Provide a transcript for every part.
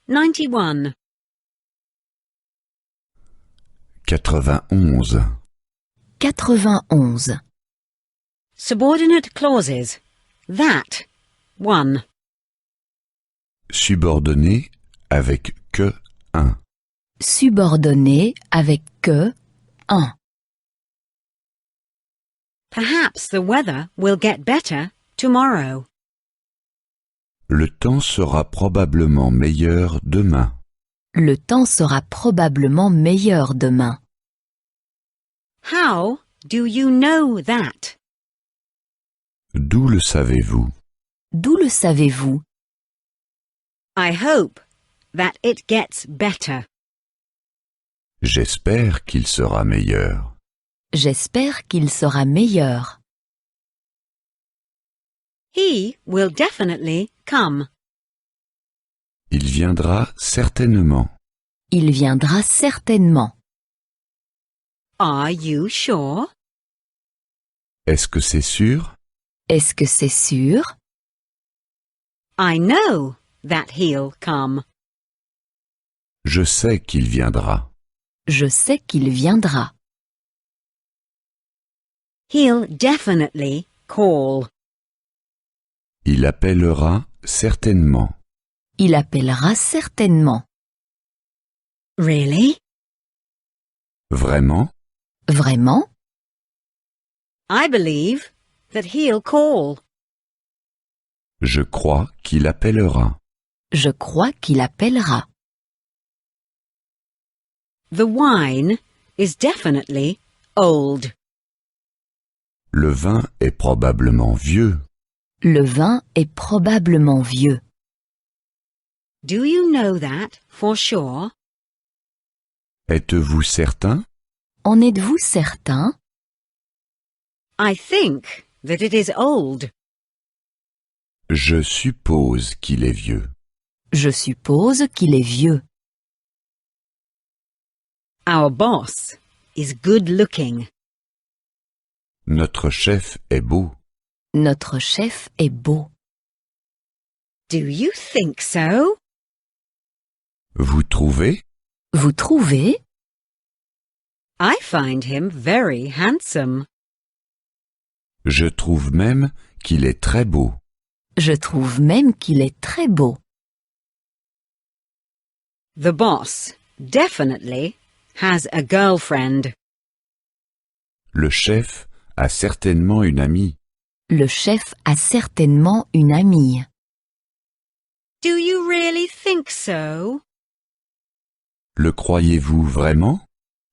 91. 91. 91. Subordinate clauses. That. 1. Subordonné avec que un. Subordonné avec que un. Perhaps the weather will get better tomorrow. Le temps sera probablement meilleur demain. Le temps sera probablement meilleur demain. How do you know that? D'où le savez-vous? D'où le savez-vous? I hope that it gets better. J'espère qu'il sera meilleur. J'espère qu'il sera meilleur. He will definitely come. Il viendra certainement. Il viendra certainement. Are you sure? Est-ce que c'est sûr? Est-ce que c'est sûr? I know that he'll come. Je sais qu'il viendra. Je sais qu'il viendra. He'll definitely call. Il appellera certainement. Il appellera certainement. Really? Vraiment? Vraiment? I believe that he'll call. Je crois qu'il appellera. Je crois qu'il appellera. The wine is definitely old. Le vin est probablement vieux. Le vin est probablement vieux. Do you know that for sure? Êtes-vous certain? En êtes-vous certain? I think that it is old. Je suppose qu'il est vieux. Je suppose qu'il est vieux. Our boss is good looking. Notre chef est beau. Notre chef est beau. Do you think so? Vous trouvez? Vous trouvez? I find him very handsome. Je trouve même qu'il est très beau. Je trouve même qu'il est très beau. The boss definitely has a girlfriend. Le chef a certainement une amie. Le chef a certainement une amie. Do you really think so? Le croyez-vous vraiment?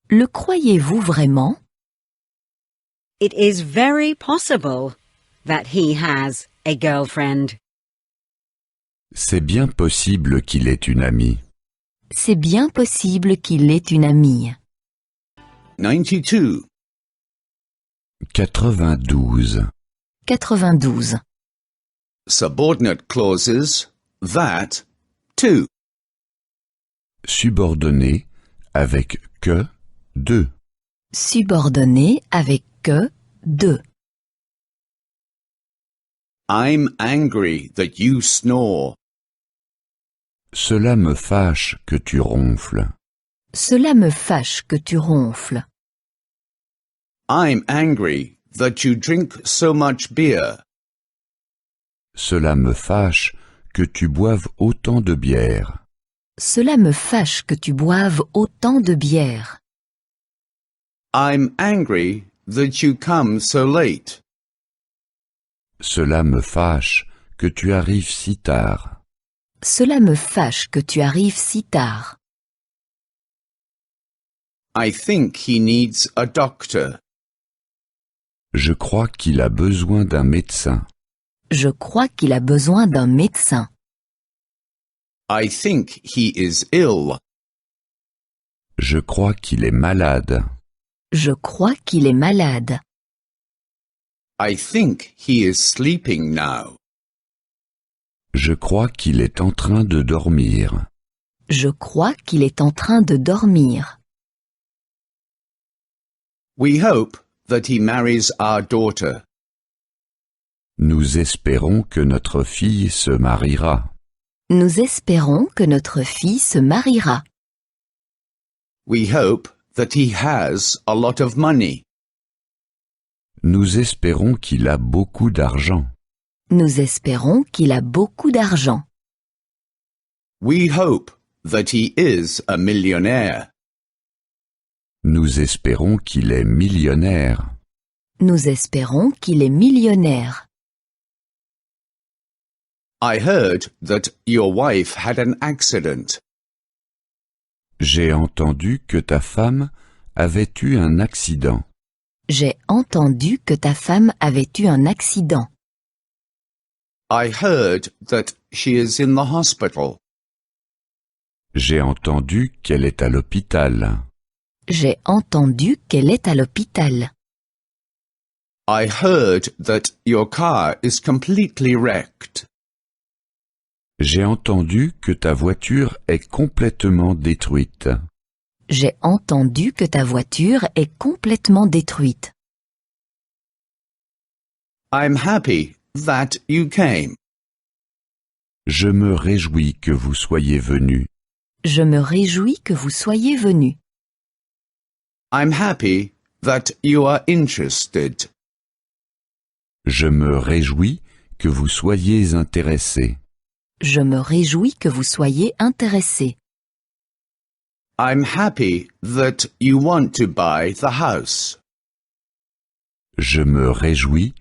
Le croyez-vous vraiment? It is very possible that he has a girlfriend. C'est bien possible qu'il ait une amie. C'est bien possible qu'il ait une amie. 92. 92. 92. Subordinate clauses. That. 2. Subordonné avec que deux. Subordonné avec que deux. I'm angry that you snore. Cela me fâche que tu ronfles. Cela me fâche que tu ronfles. I'm angry that you drink so much beer. Cela me fâche que tu boives autant de bière. Cela me fâche que tu boives autant de bière. I'm angry that you come so late. Cela me fâche que tu arrives si tard. Cela me fâche que tu arrives si tard. I think he needs a doctor. Je crois qu'il a besoin d'un médecin. Je crois qu'il a besoin d'un médecin. I think he is ill. Je crois qu'il est malade. Je crois qu'il est malade. I think he is sleeping now. Je crois qu'il est en train de dormir. Je crois qu'il est en train de dormir. We hope that he marries our daughter. Nous espérons que notre fille se mariera. Nous espérons que notre fille se mariera. We hope that he has a lot of money. Nous espérons qu'il a beaucoup d'argent. Nous espérons qu'il a beaucoup d'argent. We hope that he is a millionaire. Nous espérons qu'il est millionnaire. Nous espérons qu'il est millionnaire. I heard that your wife had an accident. J'ai entendu que ta femme avait eu un accident. J'ai entendu que ta femme avait eu un accident. I heard that she is in the hospital. J'ai entendu qu'elle est à l'hôpital. J'ai entendu qu'elle est à l'hôpital. I heard that your car is completely wrecked. J'ai entendu que ta voiture est complètement détruite. J'ai entendu que ta voiture est complètement détruite. I'm happy that you came. Je me réjouis que vous soyez venu. Je me réjouis que vous soyez venu. I'm happy that you are interested. Je me réjouis que vous soyez intéressé. Je me réjouis que vous soyez intéressé. I'm happy that you want to buy the house. Je me réjouis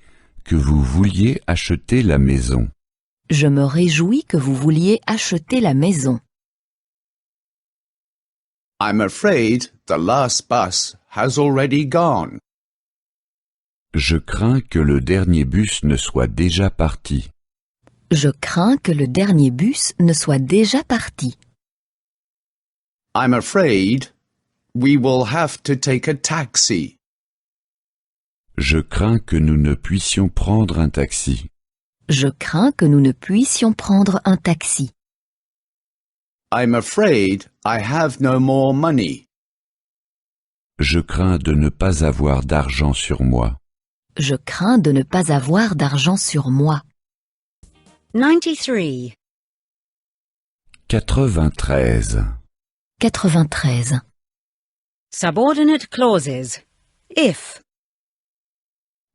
que vous vouliez acheter la maison. Je me réjouis que vous vouliez acheter la maison. I'm afraid the last bus has already gone. Je crains que le dernier bus ne soit déjà parti. Je crains que le dernier bus ne soit déjà parti. I'm afraid we will have to take a taxi. Je crains que nous ne puissions prendre un taxi. Je crains que nous ne puissions prendre un taxi. I'm afraid I have no more money. Je crains de ne pas avoir d'argent sur moi. Je crains de ne pas avoir d'argent sur moi. 93. 93. 93. Subordinate clauses. If.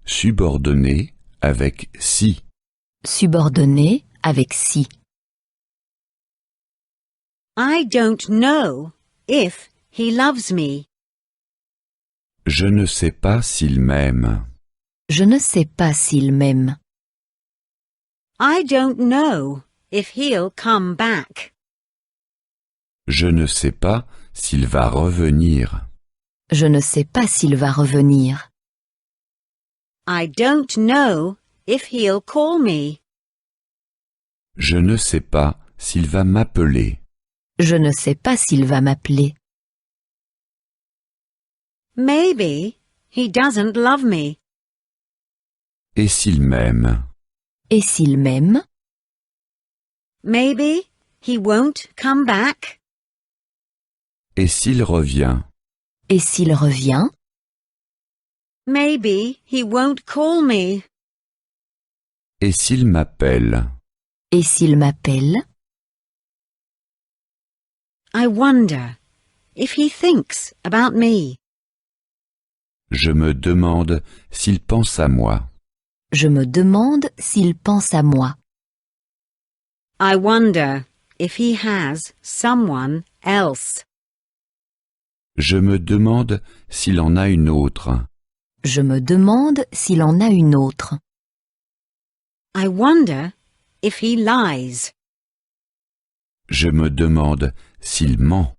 Subordonné avec si. Subordonné avec si. I don't know if he loves me. Je ne sais pas s'il m'aime. Je ne sais pas s'il m'aime. I don't know if he'll come back. Je ne sais pas s'il va revenir. Je ne sais pas s'il va revenir. I don't know if he'll call me. Je ne sais pas s'il va m'appeler. Je ne sais pas s'il va m'appeler. Maybe he doesn't love me. Et s'il m'aime? Et s'il m'aime? Maybe he won't come back. Et s'il revient? Et s'il revient? Maybe he won't call me. Et s'il m'appelle? Et s'il m'appelle? I wonder if he thinks about me. Je me demande s'il pense à moi. Je me demande s'il pense à moi. I wonder if he has someone else. Je me demande s'il en a une autre. Je me demande s'il en a une autre. I wonder if he lies. Je me demande s'il ment.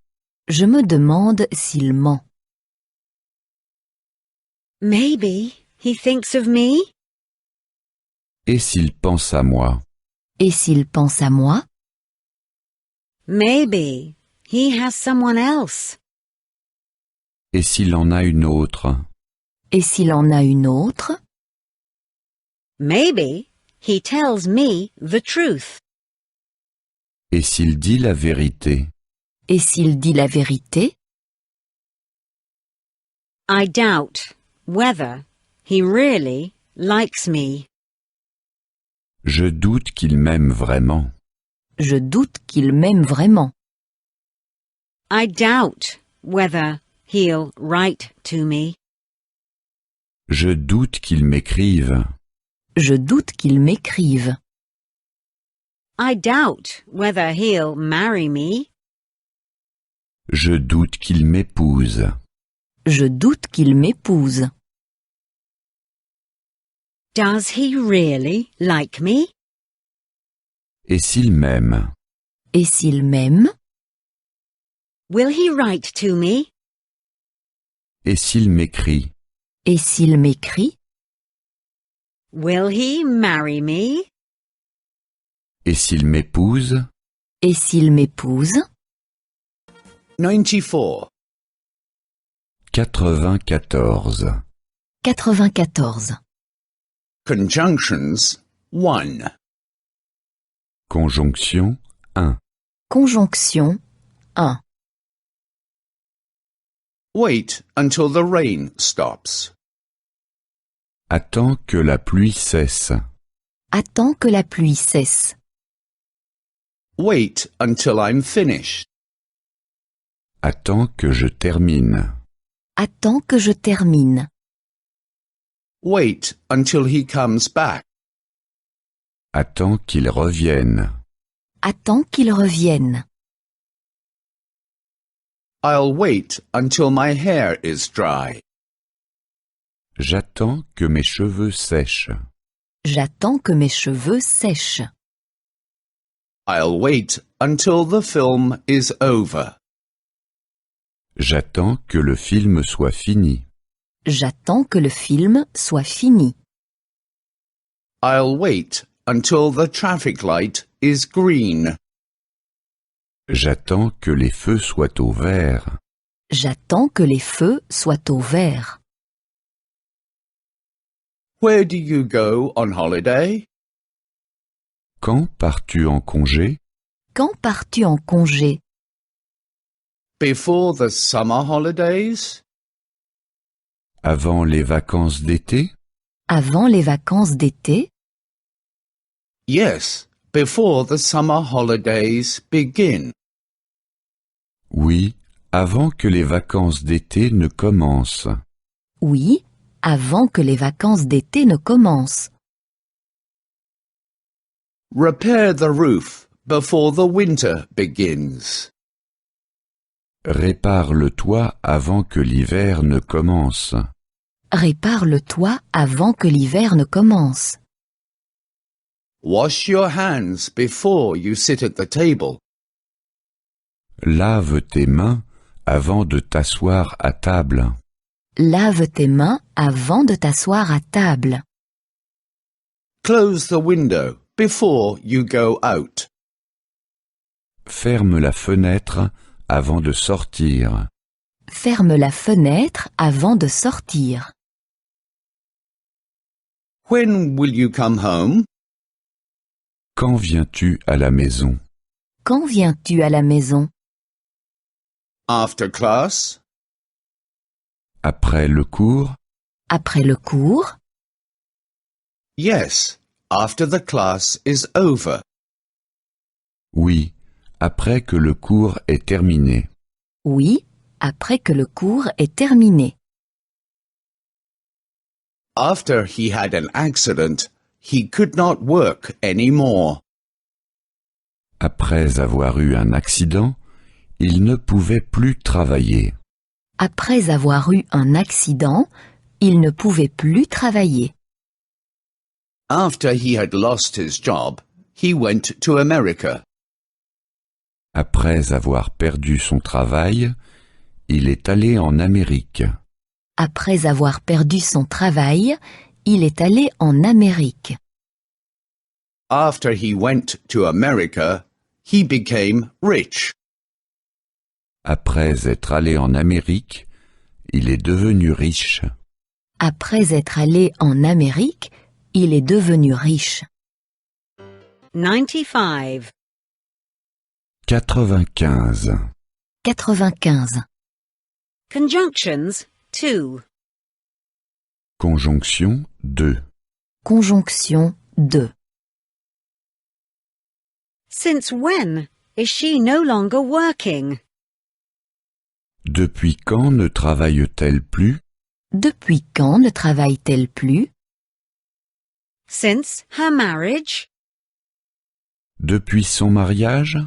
Je me demande s'il ment. Maybe he thinks of me. Et s'il pense à moi? Et s'il pense à moi? Maybe he has someone else. Et s'il en a une autre? Et s'il en a une autre? Maybe he tells me the truth. Et s'il dit la vérité? Et s'il dit la vérité? I doubt whether he really likes me. Je doute qu'il m'aime vraiment. Je doute qu'il m'aime vraiment. I doubt whether he'll write to me. Je doute qu'il m'écrive. Je doute qu'il m'écrive. I doubt whether he'll marry me. Je doute qu'il m'épouse. Je doute qu'il m'épouse. Does he really like me? Et s'il m'aime? Et s'il m'aime? Will he write to me? Et s'il m'écrit? Et s'il m'écrit? Will he marry me? Et s'il m'épouse? Et s'il m'épouse? 94. 94. 94. Conjunctions 1. Conjonction 1. Conjonction 1. Wait until the rain stops. Attends que la pluie cesse. Attends que la pluie cesse. Wait until I'm finished. Attends que je termine. Attends que je termine. Wait until he comes back. Attends qu'il revienne. Attends qu'il revienne. I'll wait until my hair is dry. J'attends que mes cheveux sèchent. J'attends que mes cheveux sèchent. I'll wait until the film is over. J'attends que le film soit fini. J'attends que le film soit fini. I'll wait until the traffic light is green. J'attends que les feux soient au vert. J'attends que les feux soient au vert. Where do you go on holiday? Quand pars-tu en congé? Quand pars-tu en congé? Before the summer holidays? Avant les vacances d'été? Avant les vacances d'été? Yes, before the summer holidays begin. Oui, avant que les vacances d'été ne commencent. Oui, avant que les vacances d'été ne commencent. Repair the roof before the winter begins. Répare le toit avant que l'hiver ne commence. Répare le toit avant que l'hiver ne commence. Wash your hands before you sit at the table. Lave tes mains avant de t'asseoir à table. Lave tes mains avant de t'asseoir à table. Close the window before you go out. Ferme la fenêtre avant de sortir. Ferme la fenêtre avant de sortir. When will you come home? Quand viens-tu à la maison? Quand viens-tu à la maison? After class? Après le cours? Après le cours? Yes, after the class is over. Oui, après que le cours est terminé. Oui, après que le cours est terminé. After he had an accident, he could not work anymore. Après avoir eu un accident, il ne pouvait plus travailler. Après avoir eu un accident, il ne pouvait plus travailler. After he had lost his job, he went to America. Après avoir perdu son travail, il est allé en Amérique. Après avoir perdu son travail, il est allé en Amérique. After he went to America, he became rich. Après être allé en Amérique, il est devenu riche. Après être allé en Amérique, il est devenu riche. 95. 95. 95. Conjunctions 2. Conjonction 2. Conjonction 2. Since when is she no longer working? Depuis quand ne travaille-t-elle plus? Depuis quand ne travaille-t-elle plus? Since her marriage? Depuis son mariage?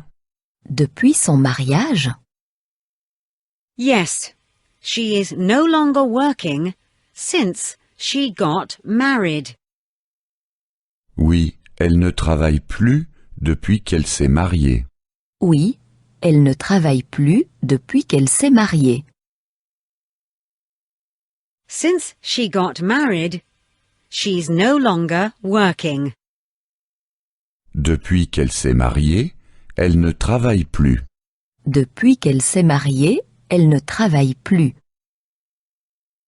Depuis son mariage? Yes, she is no longer working since she got married. Oui, elle ne travaille plus depuis qu'elle s'est mariée. Oui, elle ne travaille plus depuis qu'elle s'est mariée. Since she got married, she's no longer working. Depuis qu'elle s'est mariée, elle ne travaille plus. Depuis qu'elle s'est mariée, elle ne travaille plus.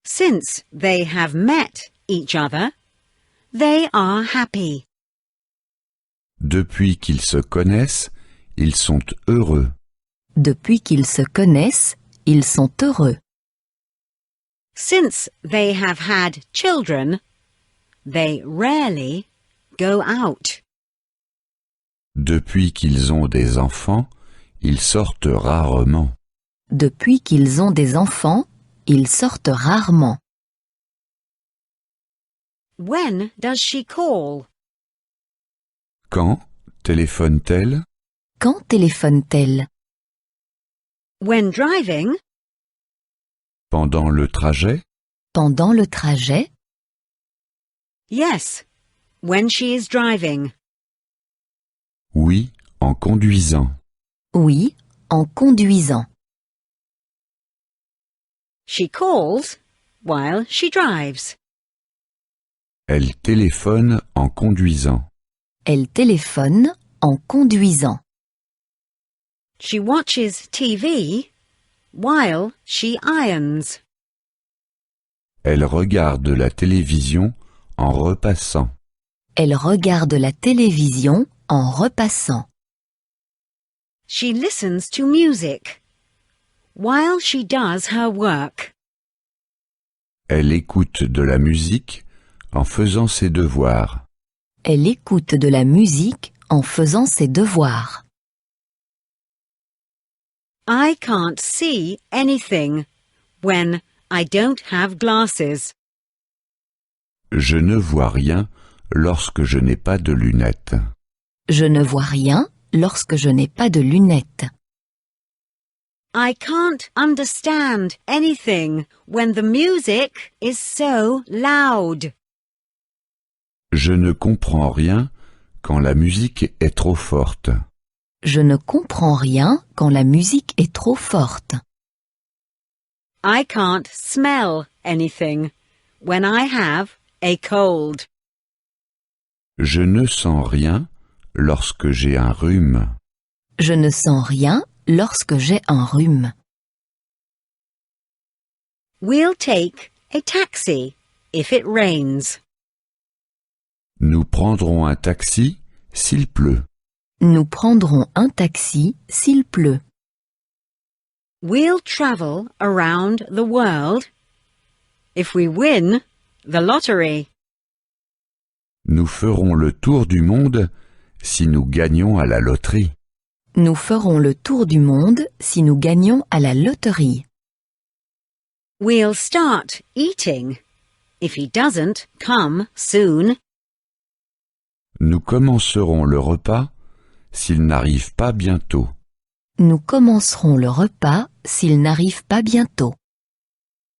Since they have met each other, they are happy. Depuis qu'ils se connaissent, ils sont heureux. Depuis qu'ils se connaissent, ils sont heureux. Since they have had children, they rarely go out. Depuis qu'ils ont des enfants, ils sortent rarement. Depuis qu'ils ont des enfants, ils sortent rarement. When does she call? Quand téléphone-t-elle? Quand téléphone-t-elle? When driving? Pendant le trajet? Pendant le trajet? Yes, when she is driving. Oui, en conduisant. Oui, en conduisant. She calls while she drives. Elle téléphone en conduisant. Elle téléphone en conduisant. She watches TV while she irons. Elle regarde la télévision en repassant. Elle regarde la télévision en repassant. She listens to music while she does her work. Elle écoute de la musique en faisant ses devoirs. Elle écoute de la musique en faisant ses devoirs. I can't see anything when I don't have glasses. Je ne vois rien lorsque je n'ai pas de lunettes. Je ne vois rien lorsque je n'ai pas de lunettes. I can't understand anything when the music is so loud. Je ne comprends rien quand la musique est trop forte. Je ne comprends rien quand la musique est trop forte. I can't smell anything when I have a cold. Je ne sens rien lorsque j'ai un rhume. Je ne sens rien lorsque j'ai un rhume. We'll take a taxi if it rains. Nous prendrons un taxi s'il pleut. Nous prendrons un taxi s'il pleut. We'll travel around the world if we win the lottery. Nous ferons le tour du monde si nous gagnons à la loterie. Nous ferons le tour du monde si nous gagnons à la loterie. We'll start eating if he doesn't come soon. Nous commencerons le repas s'il n'arrive pas bientôt. Nous commencerons le repas s'il n'arrive pas bientôt.